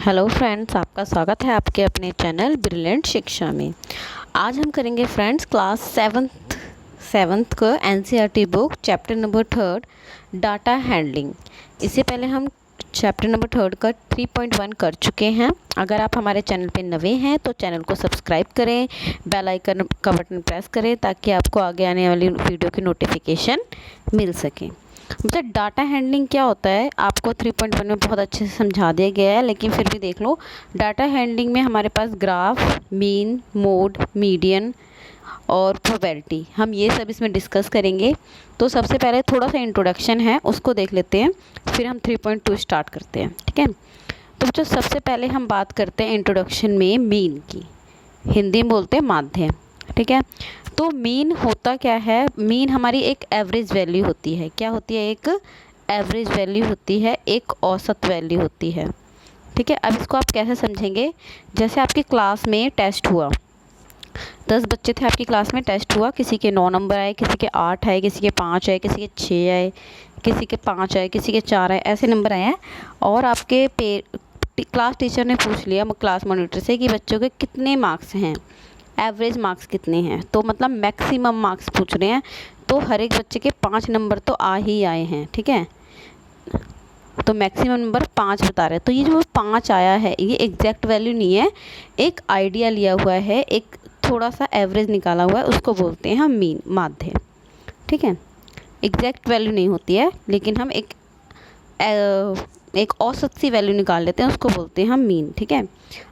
Hello friends, आपका स्वागत है आपके अपने चैनल ब्रिलियंट शिक्षा में। आज हम करेंगे फ्रेंड्स क्लास सेवन्थ का NCERT book chapter number 3 data handling. इससे पहले हम चैप्टर नंबर 3 का 3.1 कर चुके हैं। अगर आप हमारे चैनल पे नए हैं तो चैनल को सब्सक्राइब करें, बेल आइकन का बटन प्रेस करें ताकि आपको आगे आने वाली वीडियो की नोटिफिकेशन मिल सके। मतलब डाटा हैंडलिंग क्या होता है आपको 3.1 में बहुत अच्छे से समझा दिया गया है, लेकिन फिर भी देख लो। डाटा हैंडलिंग में हमारे पास ग्राफ, मीन, मोड, मीडियन और प्रोबेबिलिटी, हम ये सब इसमें डिस्कस करेंगे। तो सबसे पहले थोड़ा सा इंट्रोडक्शन है, उसको देख लेते हैं, फिर हम 3.2 स्टार्ट करते हैं। ठीक है, तो जो सबसे पहले हम बात करते हैं इंट्रोडक्शन में मीन की, हिंदी में बोलते हैं माध्य। ठीक है, तो मीन होता क्या है? मीन हमारी एक एवरेज वैल्यू होती है। क्या होती है? एक एवरेज वैल्यू होती है, एक औसत वैल्यू होती है। ठीक है, अब इसको आप कैसे समझेंगे? जैसे आपकी क्लास में टेस्ट हुआ, 10 बच्चे थे आपकी क्लास में, टेस्ट हुआ, किसी के 9 नंबर आए, किसी के 8 आए, किसी के 5 आए, किसी के 6 आए, किसी के 5 आए, किसी के 4 आए, ऐसे नंबर आए हैं। और आपके क्लास टीचर ने पूछ लिया क्लास मॉनिटर से कि बच्चों के कितने मार्क्स हैं, एवरेज मार्क्स कितने हैं। तो मतलब मैक्सिमम मार्क्स पूछ रहे हैं, तो हर एक बच्चे के 5 नंबर तो आ ही आए हैं। ठीक है, तो मैक्सिमम नंबर 5 बता रहे हैं। तो ये जो 5 आया है ये एग्जैक्ट वैल्यू नहीं है, एक आइडिया लिया हुआ है, एक थोड़ा सा एवरेज निकाला हुआ है, उसको बोलते हैं हम मीन, माध्य। ठीक है, एग्जैक्ट वैल्यू नहीं होती है, लेकिन हम एक औसत सी वैल्यू निकाल लेते हैं, उसको बोलते हैं हम मीन। ठीक है,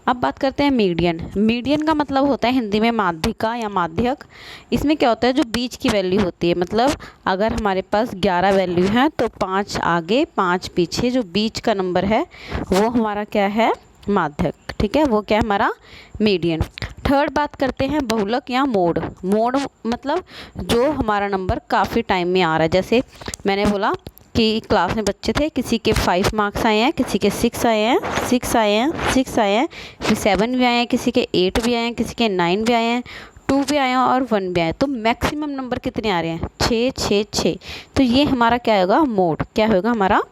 अब बात करते हैं मीडियन। मीडियन का मतलब होता है हिंदी में माध्यिका या माध्यक। इसमें क्या होता है? जो बीच की वैल्यू होती है, मतलब अगर हमारे पास 11 वैल्यू है तो 5 आगे 5 पीछे, जो बीच का नंबर है वो हमारा क्या है? माध्यक। ठीक है, वो क्या है? हमारा मीडियन। थर्ड बात करते हैं बहुलक या मोड। मोड मतलब जो हमारा नंबर काफ़ी टाइम में आ रहा है। जैसे मैंने बोला कि क्लास में बच्चे थे, किसी के 5 मार्क्स आए हैं, किसी के 6 आए हैं, 6 आए हैं, 6 आए हैं, फिर 7 भी आए हैं, किसी के 8 भी आए हैं, किसी के 9 भी आए हैं, 2 भी आए हैं और 1 भी आए हैं। तो मैक्सिमम नंबर कितने आ रहे हैं? 6 6 6। तो ये हमारा क्या होगा? मोड। क्या होगा? हमारा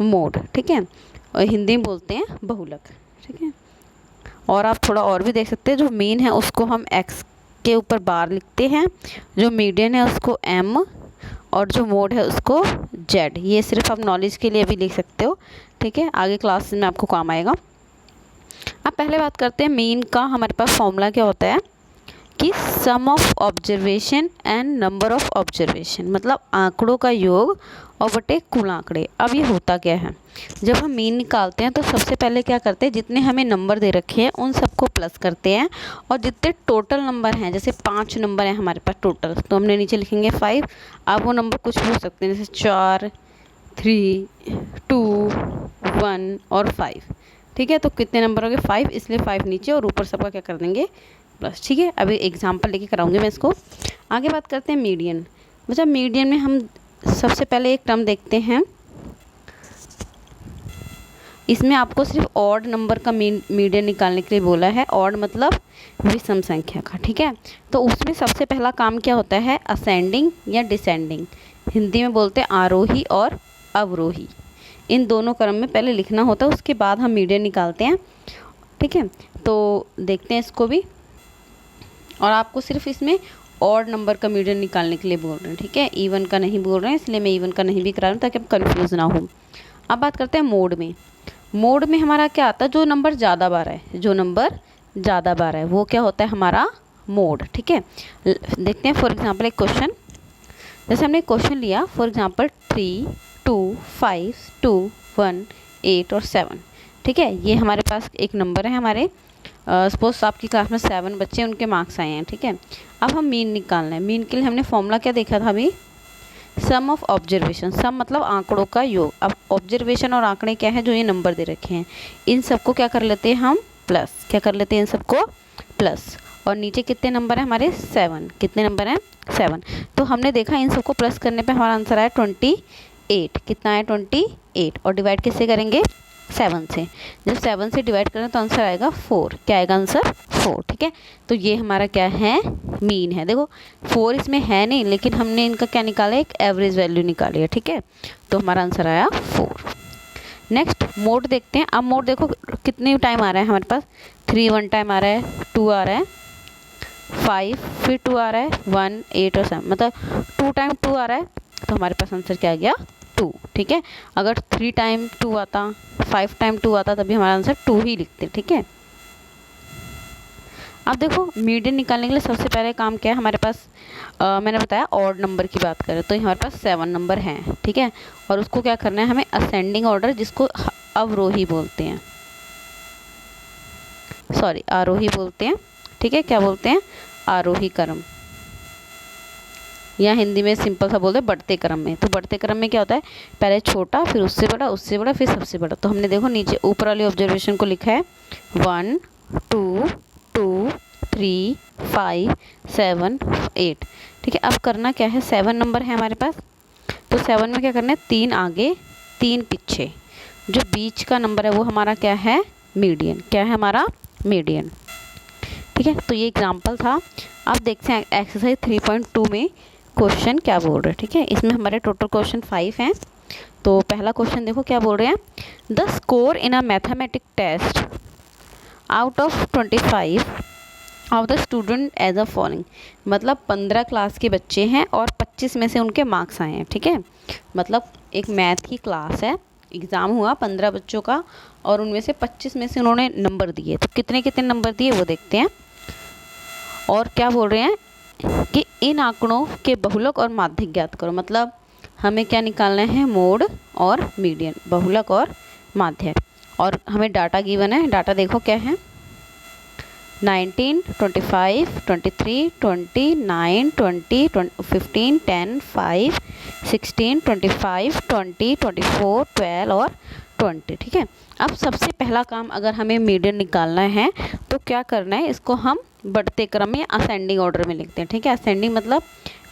मोड। ठीक है, और हिंदी में बोलते हैं बहुलक। ठीक है, और आप थोड़ा और भी देख सकते हैं। जो मीन है उसको हम एक्स के ऊपर बार लिखते हैं, जो मीडियन है उसको एम, और जो मोड है उसको जेड। ये सिर्फ आप नॉलेज के लिए भी लिख सकते हो। ठीक है, आगे क्लास में आपको काम आएगा। अब पहले बात करते हैं मीन का। हमारे पास फॉर्मूला क्या होता है कि sum of observation and number of observation, मतलब आंकड़ों का योग और बटे कुल आंकड़े। अब ये होता क्या है? जब हम मीन निकालते हैं तो सबसे पहले क्या करते हैं? जितने हमें नंबर दे रखे हैं उन सबको प्लस करते हैं, और जितने टोटल नंबर हैं, जैसे 5 नंबर हैं हमारे पास टोटल, तो हमने नीचे लिखेंगे 5। अब वो नंबर कुछ भी हो सकते हैं, जैसे 4, 3, 2, 1 और 5। ठीक है, तो कितने नंबर हो गए? 5, इसलिए 5 नीचे और ऊपर सबका क्या कर देंगे? प्लस। ठीक है, अभी एग्जाम्पल लेके कराऊंगी मैं इसको। आगे बात करते हैं मीडियन। मतलब मीडियन में हम सबसे पहले एक टर्म देखते हैं। इसमें आपको सिर्फ ऑड नंबर का मीडियन निकालने के लिए बोला है। ऑड मतलब विषम संख्या का। ठीक है, तो उसमें सबसे पहला काम क्या होता है? असेंडिंग या डिसेंडिंग। हिंदी में बोलते हैं आरोही और अवरोही। इन दोनों क्रम में पहले लिखना होता है, उसके बाद हम मीडियन निकालते हैं। ठीक है, तो देखते हैं इसको भी। और आपको सिर्फ इसमें ऑड नंबर का मीडियन निकालने के लिए बोल रहे हैं। ठीक है, इवन का नहीं बोल रहे हैं, इसलिए मैं इवन का नहीं भी करा रहा हूँ ताकि आप कंफ्यूज ना हो। अब बात करते हैं मोड में। मोड में हमारा क्या आता है? जो नंबर ज़्यादा बार है, जो नंबर ज़्यादा बार है वो क्या होता है? हमारा मोड। ठीक है, देखते हैं फॉर एग्जांपल एक क्वेश्चन। जैसे हमने क्वेश्चन लिया, फॉर एग्जांपल 3, 2, 5, 2, 1, 8 और 7। ठीक है, ये हमारे पास एक नंबर है। हमारे सपोज आपकी क्लास में 7 बच्चे, उनके मार्क्स आए हैं। ठीक है, अब हम मीन निकालना है। मीन के लिए हमने फॉर्मूला क्या देखा था अभी? सम ऑफ ऑब्जर्वेशन। सम मतलब आंकड़ों का योग। अब ऑब्जर्वेशन और आंकड़े क्या है? जो ये नंबर दे रखे हैं, इन सबको क्या कर लेते हैं हम? प्लस। क्या कर लेते हैं? इन सबको प्लस। और नीचे कितने नंबर हैं हमारे? 7। कितने नंबर हैं? 7। तो हमने देखा इन सबको प्लस करने पे हमारा आंसर आया 28। कितना आया? 28। और डिवाइड किससे करेंगे? 7 से। जब 7 से डिवाइड करें तो आंसर आएगा 4। क्या आएगा आंसर? 4। ठीक है, तो ये हमारा क्या है? मीन है। देखो 4 इसमें है नहीं, लेकिन हमने इनका क्या निकाला? एक एवरेज वैल्यू निकाली है। ठीक है, तो हमारा आंसर आया 4। नेक्स्ट मोड देखते हैं। अब मोड देखो कितने टाइम आ रहा है हमारे पास, 3 1 टाइम आ रहा है, 2 आ रहा है, 5 फिर 2 आ रहा है, 1 8 और 7, मतलब 2 टाइम 2 आ रहा है, तो हमारे पास आंसर क्या आ गया 2। ठीक है, अगर 3 टाइम 2 आता, 5 टाइम 2 आता, तभी हमारा आंसर 2 ही लिखते। ठीक है, अब देखो मीडियन निकालने के लिए सबसे पहले काम क्या है हमारे पास, मैंने बताया ऑड नंबर की बात करें तो हमारे पास 7 नंबर हैं। ठीक है, और उसको क्या करना है हमें असेंडिंग ऑर्डर, जिसको अवरोही बोलते हैं, सॉरी आरोही बोलते हैं। ठीक है, क्या बोलते हैं, आरोही क्रम, या हिंदी में सिंपल सा बोलते हैं बढ़ते क्रम में। तो बढ़ते क्रम में क्या होता है, पहले छोटा, फिर उससे बड़ा, फिर सबसे बड़ा। तो हमने देखो नीचे ऊपर वाली ऑब्जर्वेशन को लिखा है 1 2 2 3 5 7 8। ठीक है, अब करना क्या है, 7 नंबर है हमारे पास, तो 7 में क्या करना है, 3 आगे 3 पीछे, जो बीच का नंबर है वो हमारा क्या है, मीडियन। क्या है हमारा, मीडियन। ठीक है, तो ये एग्जाम्पल था। अब देखते हैं एक्सरसाइज 3.2 में क्वेश्चन क्या बोल रहे हैं। ठीक है, इसमें हमारे टोटल क्वेश्चन 5 हैं। तो पहला क्वेश्चन देखो क्या बोल रहे हैं, the score in a mathematic test out of 25 of the student as a following, मतलब 15 क्लास के बच्चे हैं और 25 में से उनके मार्क्स आए हैं। ठीक है, मतलब एक मैथ की क्लास है, एग्ज़ाम हुआ 15 बच्चों का और उनमें से 25 में से उन्होंने नंबर दिए। तो कितने कितने नंबर दिए वो देखते हैं। और क्या बोल रहे हैं कि इन आंकड़ों के बहुलक और माध्यक ज्ञात करो, मतलब हमें क्या निकालना है, मोड और मीडियन, बहुलक और माध्यक। और हमें डाटा गिवन है, डाटा देखो क्या है, 19 25 23 20 9 20 15 10 5 16 25 20 24 12 और 20। ठीक है, अब सबसे पहला काम अगर हमें मीडियन निकालना है तो क्या करना है, इसको हम बढ़ते क्रम में असेंडिंग ऑर्डर में लिखते हैं। ठीक है, असेंडिंग मतलब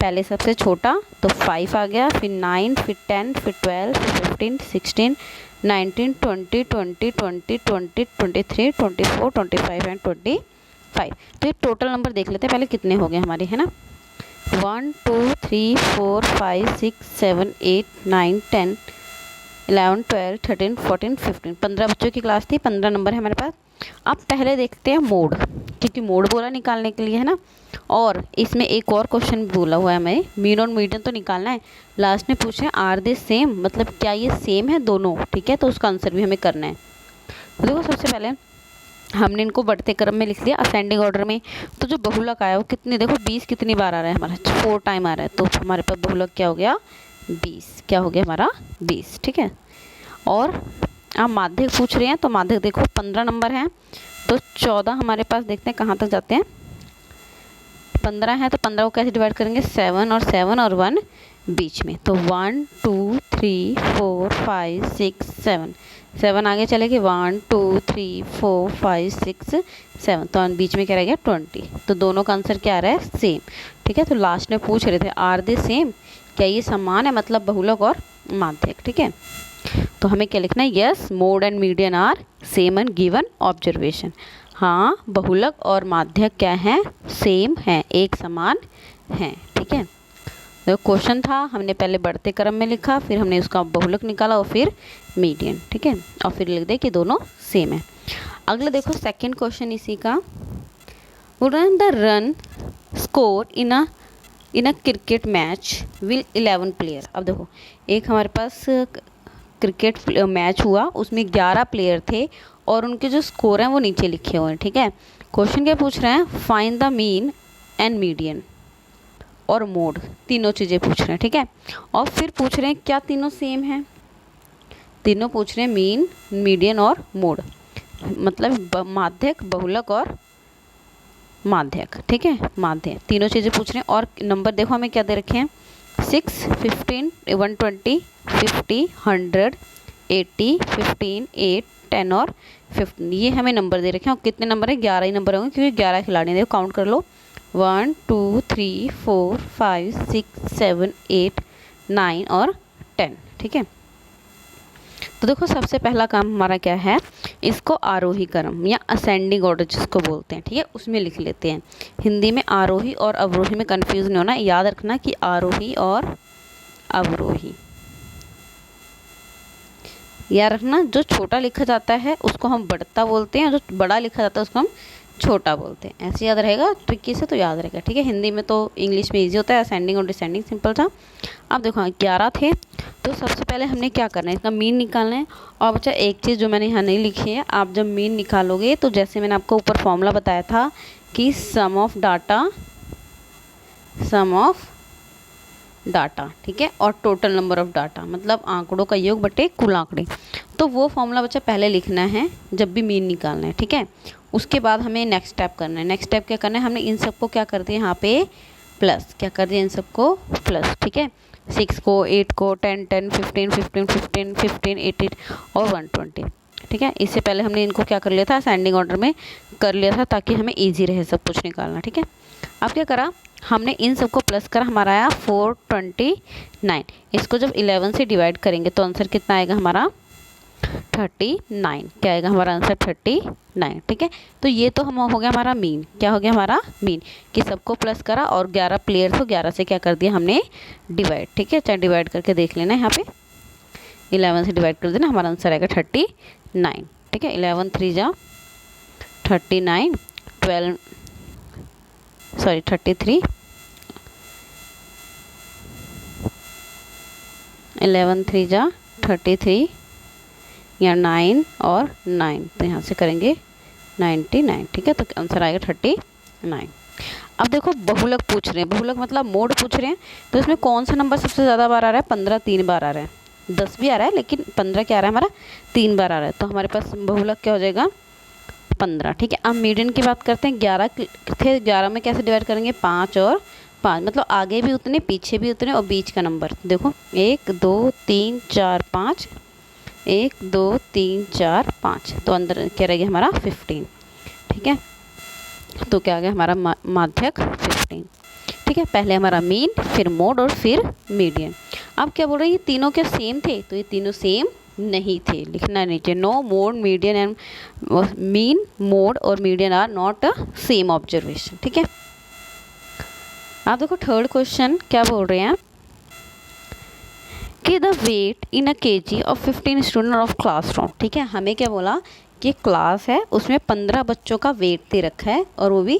पहले सबसे छोटा, तो 5 आ गया, फिर 9, फिर 10, फिर 12, फिर 15 16 19 20 20 20 20 23 24 25 एंड 25। तो ये टोटल नंबर देख लेते हैं पहले कितने हो गए हमारे, है ना, 1 2 3 4 5 6 7 8 9 10 11 12 13 14 15, 15 बच्चों की क्लास थी, 15 नंबर है हमारे पास। अब पहले देखते हैं मोड, क्योंकि मोड बोला निकालने के लिए, है ना। और इसमें एक और क्वेश्चन भी बोला हुआ है हमें, मीन और मीडियन तो निकालना है। लास्ट में पूछे आर दे सेम, मतलब क्या ये सेम है दोनों। ठीक है, तो उसका आंसर भी हमें करना है। तो देखो सबसे पहले हमने इनको बढ़ते क्रम में लिख लिया असेंडिंग ऑर्डर में। तो जो बहुलक आया वो कितने, देखो 20 कितनी बार आ रहा है हमारा, 4 टाइम आ रहा है, तो हमारे पास बहुलक क्या हो गया 20, क्या हो गया हमारा 20। ठीक है, और आप माध्यक पूछ रहे हैं तो माध्यक देखो 15 नंबर हैं, तो 14 हमारे पास, देखते हैं कहाँ तक जाते हैं। 15 है तो 15 को कैसे डिवाइड करेंगे, 7 और 1 बीच में, तो 1 2 3 4 5 6 7, 7 आगे चलेंगे, 1 2 3 4 5 6 7, तो बीच में क्या रह गया 20। तो दोनों का आंसर क्या आ रहा है, सेम। ठीक है, तो लास्ट में पूछ रहे थे आर दे सेम, क्या ये समान है, मतलब बहुलक और माध्यक। ठीक है, तो हमें क्या लिखना है, yes mode and median are same and given observation. हाँ, बहुलक और माध्यक क्या है, सेम है, एक समान है। ठीक है, तो क्वेश्चन था, हमने पहले बढ़ते क्रम में लिखा, फिर हमने उसका बहुलक निकाला और फिर मीडियन। ठीक है, और फिर लिख दे कि दोनों सेम है। अगला देखो सेकंड क्वेश्चन इसी का, run the run score in a cricket match will 11 player. अब देखो एक हमारे पास क्रिकेट मैच हुआ, उसमें 11 प्लेयर थे और उनके जो स्कोर हैं वो नीचे लिखे हुए हैं। ठीक है, क्वेश्चन क्या पूछ रहे हैं, find the mean and median और मोड, तीनों चीज़ें पूछ रहे हैं। ठीक है, और फिर पूछ रहे हैं क्या तीनों सेम हैं, तीनों पूछ रहे हैं मीन, मीडियन और मोड, मतलब माध्यक, बहुलक और माध्यक। ठीक है, माध्यक, तीनों चीज़ें पूछ रहे हैं। और नंबर देखो हमें क्या दे रखे हैं, 6 15 120 50 100 80 15 8 10 और 15, ये हमें नंबर दे रखे हैं। और कितने नंबर है, 11 ही नंबर होंगे क्योंकि 11 खिलाड़ी, देखो काउंट कर लो, 1 2 3 4 5 6 7 8 9 और 10। ठीक है, तो देखो सबसे पहला काम हमारा क्या है, इसको आरोही क्रम या असेंडिंग ऑर्डर जिसको बोलते हैं, ठीक है, उसमें लिख लेते हैं। हिंदी में आरोही और अवरोही में कंफ्यूज नहीं होना, याद रखना कि आरोही और अवरोही। याद रखना, जो छोटा लिखा जाता है उसको हम बढ़ता बोलते हैं, जो बड़ा लिखा जाता है उसको हम छोटा बोलते हैं। ऐसे याद रहेगा, ट्रिकी से तो याद रहेगा, ठीक है। हिंदी में तो इंग्लिश में इजी होता है, असेंडिंग और डिसेंडिंग सिंपल था। अब देखो 11 थे, तो सबसे पहले हमने क्या करना है, इसका मीन निकालना है। और बच्चा एक चीज़ जो मैंने यहाँ नहीं लिखी है, आप जब मीन निकालोगे तो जैसे मैंने आपको ऊपर फॉर्मूला बताया था कि सम ऑफ डाटा, ठीक है, और टोटल नंबर ऑफ डाटा, मतलब आंकड़ों का योग बटे कुल आंकड़े। तो वो फॉर्मूला बच्चा पहले लिखना है जब भी मीन निकालना है, ठीक है। उसके बाद हमें नेक्स्ट स्टेप करना है। नेक्स्ट स्टेप क्या करना है, हमने इन सबको क्या कर दिया यहाँ पे प्लस, क्या कर दिया इन सबको प्लस, ठीक है। 6 को, 8 को, 10 10, 15 15 15 15 8 और 120, ठीक है। इससे पहले हमने इनको क्या कर लिया था, असेंडिंग ऑर्डर में कर लिया था ताकि हमें ईजी रहे सब कुछ निकालना, ठीक है। अब क्या करा, हमने इन सबको प्लस करा, हमारा आया 429। इसको जब 11 से डिवाइड करेंगे तो आंसर कितना आएगा हमारा 39। क्या आएगा हमारा आंसर 39, ठीक है। तो ये तो हम हो गया हमारा मीन, क्या हो गया हमारा मीन, कि सबको प्लस करा और 11 प्लेयर तो 11 से क्या कर दिया हमने डिवाइड, ठीक है। चाहे डिवाइड करके देख लेना, यहाँ पे 11 से डिवाइड कर देना, हमारा आंसर आएगा 39, ठीक है। 11 3 जा 39, 33, 11 3 जा 33 या 9 और 9, तो यहाँ से करेंगे 99, ठीक है। तो आंसर आएगा 39। अब देखो बहुलक पूछ रहे हैं, बहुलक मतलब मोड पूछ रहे हैं, तो इसमें कौन सा नंबर सबसे ज़्यादा बार आ रहा है, 15 3 बार आ रहा है, 10 भी आ रहा है लेकिन 15 क्या आ रहा है हमारा 3 बार आ रहा है। तो हमारे पास बहुलक क्या हो जाएगा 15, ठीक है। अब मीडियन की बात करते हैं, 11 थे, 11 में कैसे डिवाइड करेंगे, 5 और 5, मतलब आगे भी उतने पीछे भी उतने और बीच का नंबर देखो 1 2 3 4 5, 1 2 3 4 5, तो अंदर क्या रहेगा हमारा 15, ठीक है। तो क्या आ गया हमारा माध्यक 15, ठीक है। पहले हमारा मीन, फिर मोड और फिर मीडियन। अब क्या बोल रहे हैं, ये तीनों क्या सेम थे, तो ये तीनों सेम नहीं थे, लिखना नीचे, no mode median and mean mode और median are not a same observation, ठीक है। आप देखो थर्ड क्वेश्चन क्या बोल रहे हैं कि the weight in a KG of 15 student of classroom, ठीक है। हमें क्या बोला कि क्लास है उसमें 15 बच्चों का वेट दे रखा है और वो भी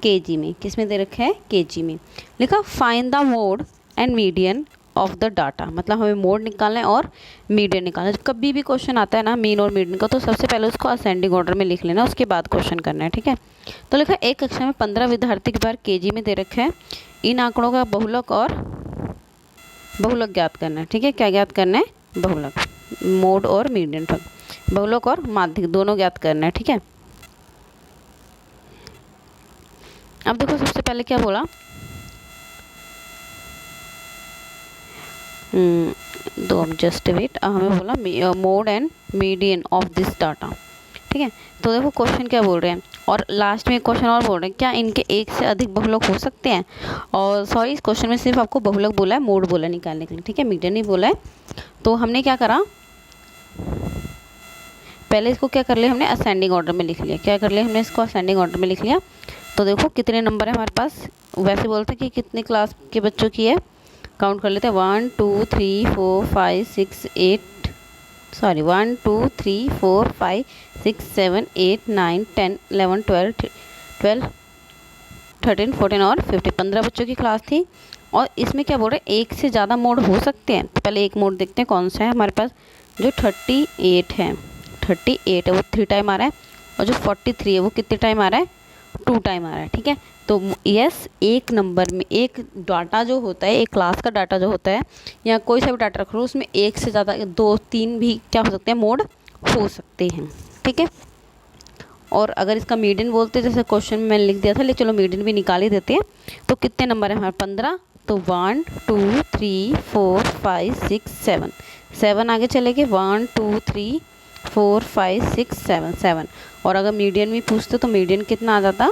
केजी में, किस में दे रखा है, केजी में। लिखा find the mode and median of the data, मतलब हमें मोड निकालना है और मीडियन निकालना है। कभी भी क्वेश्चन आता है ना मीन और मीडियन का, तो सबसे पहले उसको असेंडिंग ऑर्डर में लिख लेना, उसके बाद क्वेश्चन करना है, ठीक है। तो लिखा एक कक्षा में 15 विद्यार्थी के बार केजी में दे रखा है, इन आंकड़ों का बहुलक और बहुलक ज्ञात करना है, ठीक है। क्या ज्ञात करना है, बहुलक, मोड और मीडियन, बहुलक और माध्यक दोनों ज्ञात करना है, ठीक है। अब देखो सबसे पहले क्या बोला, दो जस्ट वेट, हमें बोला mode and median of this data, ठीक है। तो देखो क्वेश्चन क्या बोल रहे हैं, और लास्ट में एक क्वेश्चन और बोल रहे हैं, क्या इनके एक से अधिक बहुलक हो सकते हैं। और सॉरी, इस क्वेश्चन में सिर्फ आपको बहुलक बोला है, मोड बोला निकालने के लिए, ठीक है, मीडियन नहीं बोला है। तो हमने क्या करा, पहले इसको क्या कर लिया हमने, असेंडिंग ऑर्डर में लिख लिया। क्या कर लिया हमने, इसको असेंडिंग ऑर्डर में लिख लिया। तो देखो कितने नंबर है हमारे पास, वैसे बोलते हैं कि कितने क्लास के बच्चों की है, काउंट कर लेते हैं, 1 2 3 4 5 6 8 सॉरी 1 2 3 4 5 6 7 8 9 10 11 12 13 14 और 15, 15 बच्चों की क्लास थी। और इसमें क्या बोल रहे हैं, एक से ज़्यादा मोड हो सकते हैं। तो पहले एक मोड देखते हैं कौन सा है हमारे पास, जो 38 है, 38 है वो 3 टाइम आ रहा है, और जो 43 है वो कितने टाइम आ रहा है, 2 टाइम आ रहा है, ठीक है। तो यस, एक नंबर में एक डाटा जो होता है, एक क्लास का डाटा जो होता है, या कोई सा भी डाटा रख लो, उसमें एक से ज़्यादा 2 3 भी क्या हो सकते हैं, मोड हो सकते हैं, ठीक है। और अगर इसका मीडियन बोलते हैं, जैसे क्वेश्चन में मैंने लिख दिया था, लेकिन चलो मीडियन भी निकाल ही देते हैं। तो कितने नंबर है हमारे 15, तो 1 2 3 4 5 6 7 7 आगे चले गए, 1 2 3 4 5 6 7 7। और अगर मीडियन भी पूछते तो मीडियन कितना आ जाता,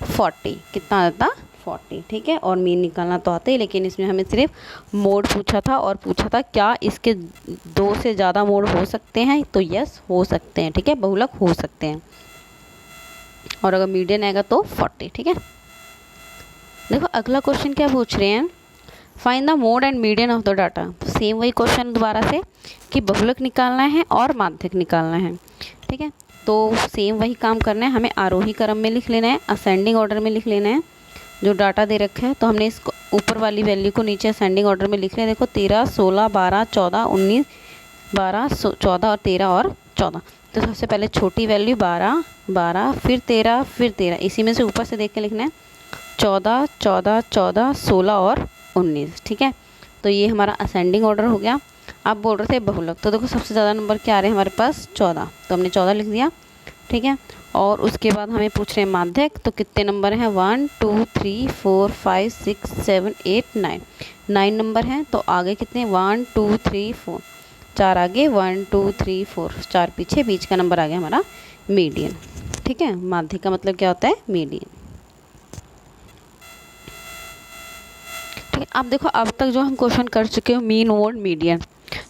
40, कितना आ जाता 40, ठीक है। और मीन निकालना तो आता ही, लेकिन इसमें हमें सिर्फ मोड पूछा था, और पूछा था क्या इसके 2 से ज़्यादा मोड हो सकते हैं, तो यस हो सकते हैं, ठीक है, बहुलक हो सकते हैं। और अगर मीडियन आएगा तो 40, ठीक है। देखो अगला क्वेश्चन क्या पूछ रहे हैं, find the mode and median of the data. तो सेम वही क्वेश्चन दोबारा से कि बहुलक निकालना है और माध्यक निकालना है, ठीक है। तो सेम वही काम करना है, हमें आरोही क्रम में लिख लेना है, असेंडिंग ऑर्डर में लिख लेना है जो डाटा दे रखा है। तो हमने इसको ऊपर वाली वैल्यू को नीचे असेंडिंग ऑर्डर में लिख लिया। देखो 13, 16, 12, 14, 19, 12, 14 और 13 और 14। तो सबसे पहले छोटी वैल्यू 12, 12, फिर 13, फिर 13, इसी में से ऊपर से देख के लिखना है 14, 14, 14, 16 और 19, ठीक है। तो ये हमारा असेंडिंग ऑर्डर हो गया। अब बोल रहे थे बहुलक, तो देखो सबसे ज़्यादा नंबर क्या आ रहे हैं हमारे पास 14, तो हमने 14 लिख दिया, ठीक है। और उसके बाद हमें पूछ रहे हैं माध्यक, तो कितने नंबर हैं 1 2 3 4 5 6 7 8 9, 9 नंबर हैं। तो आगे कितने 1 2 3 4, 4 आगे 1 2 3 4, 4 पीछे, बीच का नंबर आ गया हमारा मीडियन, ठीक है। माध्यक का मतलब क्या होता है मीडियन, ठीक है। अब देखो अब तक जो हम क्वेश्चन कर चुके हो मीन मोड मीडियन,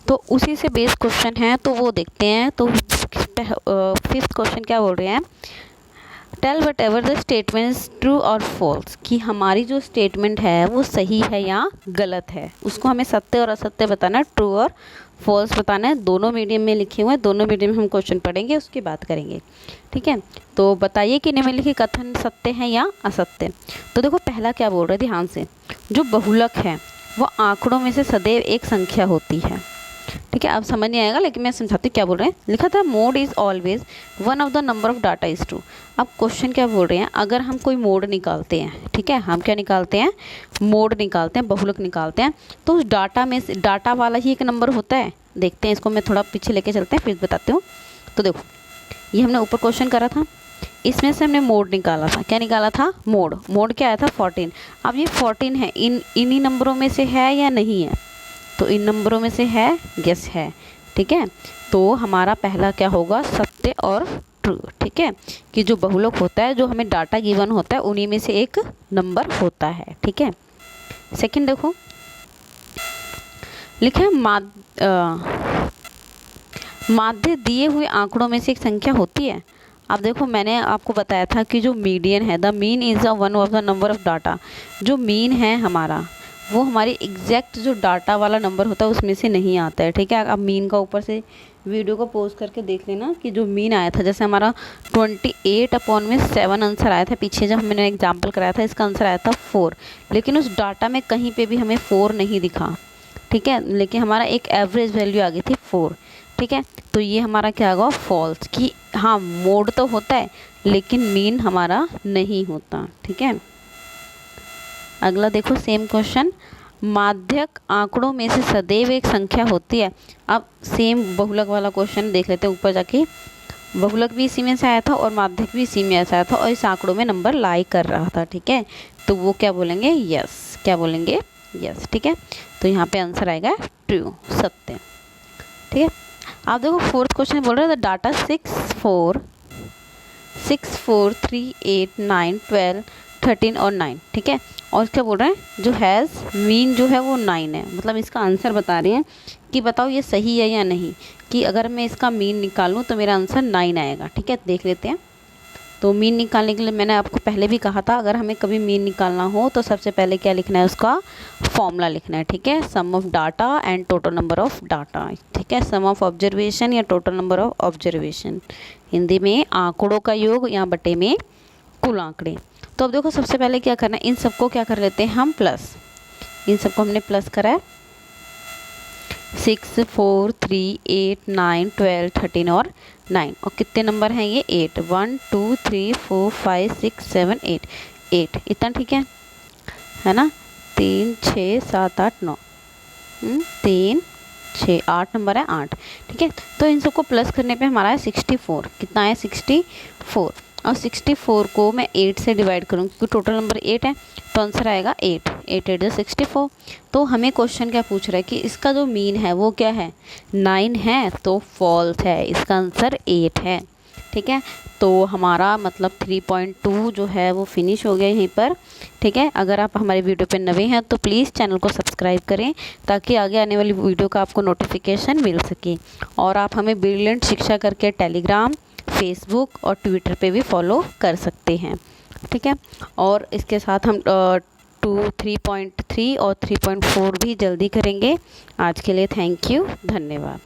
तो उसी से बेस क्वेश्चन है, तो वो देखते हैं। तो फिफ्थ क्वेश्चन क्या बोल रहे हैं, tell whatever the statements true और फॉल्स, कि हमारी जो स्टेटमेंट है वो सही है या गलत है, उसको हमें सत्य और असत्य बताना है, ट्रू और फॉल्स बताना है। दोनों मीडियम में लिखे हुए हैं, दोनों मीडियम में हम क्वेश्चन पढ़ेंगे, उसकी बात करेंगे, ठीक है। तो बताइए कि निम्नलिखित कथन सत्य है या असत्य। तो देखो पहला क्या बोल रहे हैं ध्यान से, जो बहुलक है वो आंकड़ों में से सदैव एक संख्या होती है, ठीक है। अब समझ नहीं आएगा लेकिन मैं समझाती हूँ क्या बोल रहे हैं। लिखा था mode is always one of the number of data is true. अब क्वेश्चन क्या बोल रहे हैं, अगर हम कोई मोड निकालते हैं, ठीक है, हम क्या निकालते हैं मोड निकालते हैं, बहुलक निकालते हैं, तो उस डाटा में से डाटा वाला ही एक नंबर होता है। देखते हैं इसको, मैं थोड़ा पीछे लेके चलते हैं फिर बताती हूँ। तो देखो ये हमने ऊपर क्वेश्चन करा था, इसमें से हमने मोड निकाला था, क्या निकाला था मोड, मोड क्या आया था 14। अब ये 14 है, इन्हीं नंबरों में से है या नहीं है, तो इन नंबरों में से है, गेस है, ठीक है। तो हमारा पहला क्या होगा सत्य और ट्रू, ठीक है, कि जो बहुलक होता है, जो हमें डाटा गिवन होता है उन्हीं में से एक नंबर होता है, ठीक है। सेकंड देखो लिखा है माध्य दिए हुए आंकड़ों में से एक संख्या होती है। अब देखो मैंने आपको बताया था कि जो मीडियन है, the mean is the one of the number of data, जो मीन है हमारा वो हमारी एग्जैक्ट जो डाटा वाला नंबर होता है उसमें से नहीं आता है, ठीक है। अब मीन का ऊपर से वीडियो को पॉज करके देख लेना कि जो मीन आया था, जैसे हमारा 28/7 आंसर आया था पीछे जब मैंने एग्जांपल कराया था, इसका आंसर आया था 4, लेकिन उस डाटा में कहीं पे भी हमें 4 नहीं दिखा, ठीक है, लेकिन हमारा एक एवरेज वैल्यू आ गई थी 4, ठीक है। तो ये हमारा क्या होगा फॉल्स, कि हाँ मोड तो होता है लेकिन मीन हमारा नहीं होता, ठीक है। अगला देखो सेम क्वेश्चन, माध्यक आंकड़ों में से सदैव एक संख्या होती है। अब सेम बहुलक वाला क्वेश्चन देख लेते हैं ऊपर जाके, बहुलक भी इसी में से आया था और माध्यक भी इसी में से आया था और इस आंकड़ों में नंबर लाई कर रहा था, ठीक है। तो वो क्या बोलेंगे यस, क्या बोलेंगे यस, ठीक है। तो यहाँ पे आंसर आएगा ट्रू, सत्य, ठीक है। आप देखो फोर्थ क्वेश्चन बोल रहे हैं द डाटा 6 4 3 8 9 12 13 और 9, ठीक है। और क्या बोल रहे हैं जो हैज़ मीन जो है वो 9 है, मतलब इसका आंसर बता रहे हैं कि बताओ ये सही है या नहीं, कि अगर मैं इसका मीन निकालूं तो मेरा आंसर 9 आएगा, ठीक है। देख लेते हैं। तो मीन निकालने के लिए मैंने आपको पहले भी कहा था, अगर हमें कभी मीन निकालना हो तो सबसे पहले क्या लिखना है, उसका फॉर्मूला लिखना है, ठीक है। Sum of data and total number of data, ठीक है। सम ऑफ ऑब्जर्वेशन या total number of observation, Hindi में आंकड़ों का योग या बटे में कुल आंकड़े। तो अब देखो सबसे पहले क्या करना है, इन सबको क्या कर लेते हैं हम प्लस, इन सबको हमने प्लस करा है 6 4 3 8 9 12 13 और 9, और कितने नंबर हैं ये 8, 1 2 3 4 5 6 7 8, इतना, ठीक है ना। 3 6 7 8 9, 3 6 8 नंबर है 8, ठीक है। तो इन सबको प्लस करने पे हमारा है 64, कितना है 64, और 64 को मैं 8 से डिवाइड करूँ क्योंकि टोटल नंबर 8 है, तो आंसर आएगा 8 8 8 64। तो हमें क्वेश्चन क्या पूछ रहा है कि इसका जो मीन है वो क्या है 9 है, तो फॉल्स है, इसका आंसर 8 है, ठीक है। तो हमारा मतलब 3.2 जो है वो फिनिश हो गया यहीं पर, ठीक है। अगर आप हमारे वीडियो पे नए हैं तो प्लीज़ चैनल को सब्सक्राइब करें ताकि आगे आने वाली वीडियो का आपको नोटिफिकेशन मिल सके, और आप हमें ब्रिलियंट शिक्षा करके टेलीग्राम, फेसबुक और ट्विटर पे भी फॉलो कर सकते हैं, ठीक है। और इसके साथ हम 3.3 और 3.4 भी जल्दी करेंगे। आज के लिए थैंक यू, धन्यवाद।